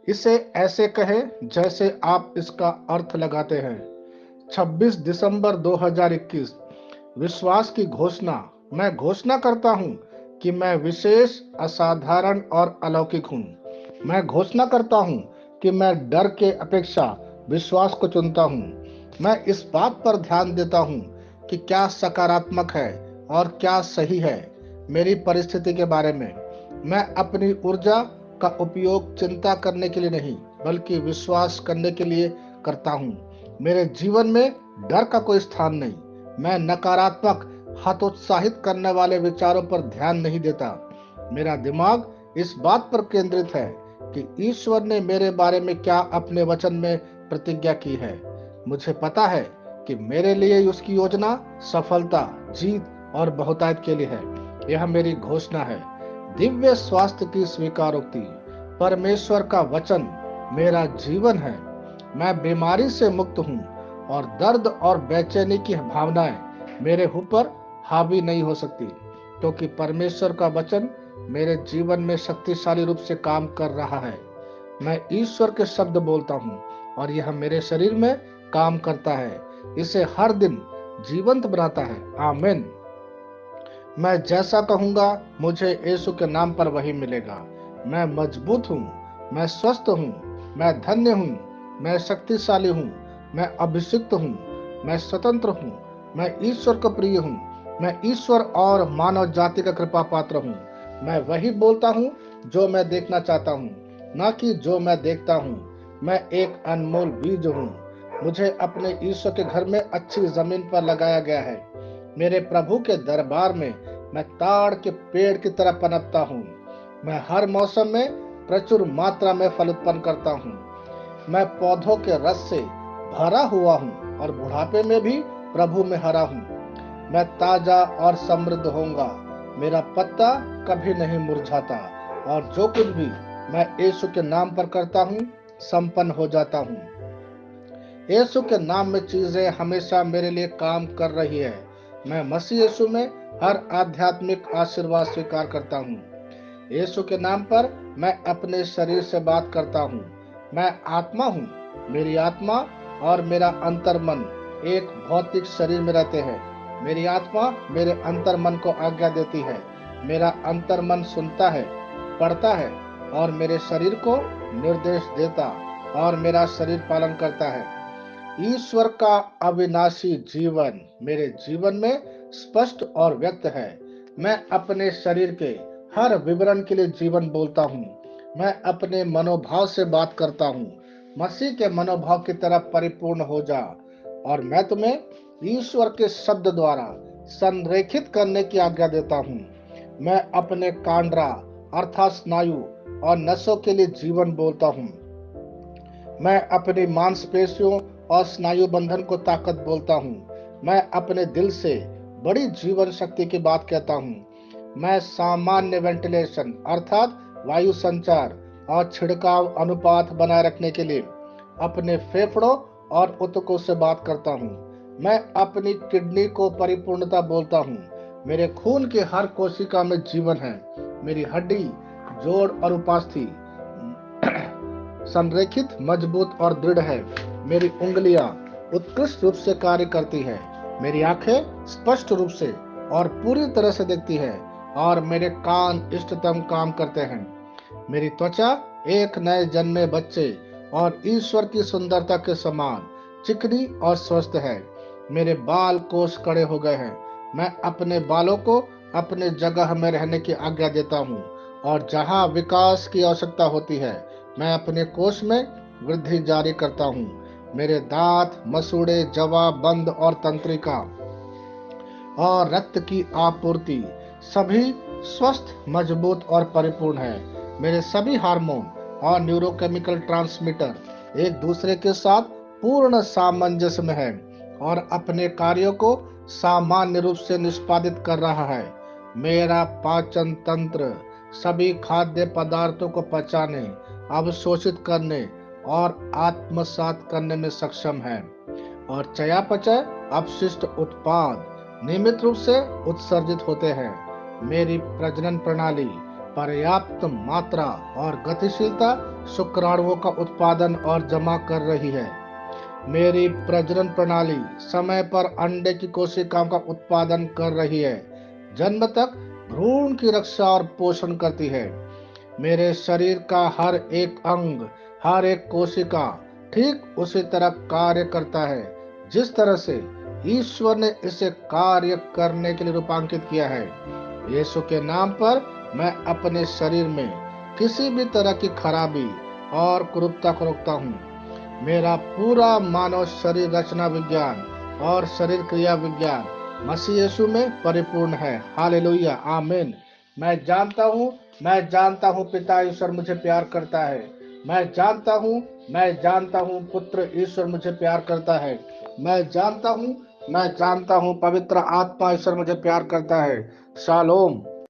इसे ऐसे कहें जैसे आप इसका अर्थ लगाते हैं। 26 दिसंबर 2021। विश्वास की घोषणा। मैं घोषणा करता हूं कि मैं विशेष, असाधारण और अलौकिक हूं। मैं घोषणा करता हूं कि मैं डर के अपेक्षा विश्वास को चुनता हूं। मैं इस बात पर ध्यान देता हूं कि क्या सकारात्मक है और क्या सही है मेरी परिस्थिति के बारे में। मैं अपनी ऊर्जा का उपयोग चिंता करने के लिए नहीं, बल्कि विश्वास करने के लिए करता हूं। मेरे जीवन में डर का कोई स्थान नहीं। मैं नकारात्मक, हतोत्साहित करने वाले विचारों पर ध्यान नहीं देता। मेरा दिमाग इस बात पर केंद्रित है कि ईश्वर ने मेरे बारे में क्या अपने वचन में प्रतिज्ञा की है। मुझे पता है कि मेरे लिए उसकी योजना सफलता, जीत और बहुतायत के लिए है। यह मेरी घोषणा है। दिव्य स्वास्थ्य की स्वीकारोक्ति। परमेश्वर का वचन मेरा जीवन है। मैं बीमारी से मुक्त हूँ और दर्द और बेचैनी की भावनाएं मेरे ऊपर हावी नहीं हो सकती, क्योंकि परमेश्वर का वचन मेरे जीवन में शक्तिशाली रूप से काम कर रहा है। मैं ईश्वर के शब्द बोलता हूँ और यह मेरे शरीर में काम करता है, इसे हर दिन जीवंत बनाता है। आमीन। मैं जैसा कहूंगा मुझे यीशु के नाम पर वही मिलेगा। मैं मजबूत हूँ, मैं स्वस्थ हूँ, मैं धन्य हूँ, मैं शक्तिशाली हूँ, मैं अभिषिक्त हूँ, मैं स्वतंत्र हूँ, मैं ईश्वर का प्रिय हूँ, मैं ईश्वर और मानव जाति का कृपा पात्र हूँ। मैं वही बोलता हूँ जो मैं देखना चाहता हूँ, न कि जो मैं देखता हूँ। मैं एक अनमोल बीज हूँ। मुझे अपने ईश्वर के घर में अच्छी जमीन पर लगाया गया है। मेरे प्रभु के दरबार में मैं ताड़ के पेड़ की तरह पनपता हूँ। मैं हर मौसम में प्रचुर मात्रा में फल उत्पन्न करता हूँ। मैं पौधों के रस से भरा हुआ हूँ और बुढ़ापे में भी प्रभु में हरा हूँ। मैं ताजा और समृद्ध होऊंगा। मेरा पत्ता कभी नहीं मुरझाता और जो कुछ भी मैं यीशु के नाम पर करता हूँ संपन्न हो जाता हूँ। यीशु के नाम में चीजें हमेशा मेरे लिए काम कर रही है। मैं मसीह यीशु में हर आध्यात्मिक आशीर्वाद स्वीकार करता हूँ। यीशु के नाम पर मैं अपने शरीर से बात करता हूँ। मैं आत्मा हूँ। मेरी आत्मा और मेरा अंतर्मन एक भौतिक शरीर में रहते हैं। मेरी आत्मा मेरे अंतर्मन को आज्ञा देती है। मेरा अंतर्मन सुनता है, पढ़ता है और मेरे शरीर को निर्देश देता और मेरा शरीर पालन करता है। ईश्वर का अविनाशी जीवन मेरे जीवन में स्पष्ट और व्यक्त है। मैं अपने शरीर के हर विवरण के लिए जीवन बोलता हूँ। मैं अपने मनोभाव से बात करता हूँ। मसीह के मनोभाव की तरह परिपूर्ण हो जा। और मैं तुम्हें ईश्वर के शब्द द्वारा संरेखित करने की आज्ञा देता हूँ। मैं अपने कांड्रा अर्थात स्नायु और नसों के लिए जीवन बोलता हूँ। मैं अपनी मांसपेशियों और स्नायु बंधन को ताकत बोलता हूँ। मैं अपने दिल से बड़ी जीवन शक्ति की बात कहता हूँ। मैं सामान्य वेंटिलेशन अर्थात वायु संचार और छिड़काव अनुपात बनाए रखने के लिए अपने फेफड़ों और ऊतकों से बात करता हूँ। मैं अपनी किडनी को परिपूर्णता बोलता हूँ। मेरे खून के हर कोशिका में जीवन है। मेरी हड्डी, जोड़ और उपास्थि संरेखित, मजबूत और दृढ़ है। मेरी उंगलियां उत्कृष्ट रूप से कार्य करती है। मेरी आंखें स्पष्ट रूप से और पूरी तरह से देखती है और मेरे कान इष्टतम काम करते हैं। मेरी त्वचा एक नए जन्मे बच्चे और ईश्वर की सुंदरता के समान चिकनी और स्वस्थ है। मेरे बाल कोष कड़े हो गए हैं। मैं अपने बालों को अपने जगह में रहने की आज्ञा देता हूँ और जहाँ विकास की आवश्यकता होती है मैं अपने कोष में वृद्धि जारी करता हूँ। मेरे दांत, मसूड़े, जवा, बंद और तंत्रिका और रक्त की आपूर्ति सभी स्वस्थ, मजबूत और परिपूर्ण है। मेरे सभी हार्मोन और न्यूरोकेमिकल ट्रांसमीटर एक दूसरे के साथ पूर्ण सामंजस्य में है और अपने कार्यों को सामान्य रूप से निष्पादित कर रहा है। मेरा पाचन तंत्र सभी खाद्य पदार्थों को पचाने, अवशोषित करने और आत्मसात करने में सक्षम है और चयापचय अपशिष्ट उत्पाद नियमित रूप से उत्सर्जित होते हैं। मेरी प्रजनन प्रणाली पर्याप्त मात्रा और गतिशीलता शुक्राणुओं का उत्पादन और जमा कर रही है। मेरी प्रजनन प्रणाली समय पर अंडे की कोशिकाओं का उत्पादन कर रही है, जन्म तक भ्रूण की रक्षा और पोषण करती है। मेरे शरीर का हर एक अंग, हर एक कोशिका ठीक उसी तरह कार्य करता है जिस तरह से ईश्वर ने इसे कार्य करने के लिए रूपांकित किया है। यीशु के नाम पर मैं अपने शरीर में किसी भी तरह की खराबी और कुरूपता को रोकता हूँ। मेरा पूरा मानव शरीर रचना विज्ञान और शरीर क्रिया विज्ञान मसीह यीशु में परिपूर्ण है। हालेलुया, आमीन। मैं जानता हूँ पिता ईश्वर मुझे प्यार करता है। मैं जानता हूँ पुत्र ईश्वर मुझे प्यार करता है। मैं जानता हूँ पवित्र आत्मा ईश्वर मुझे प्यार करता है। शालोम।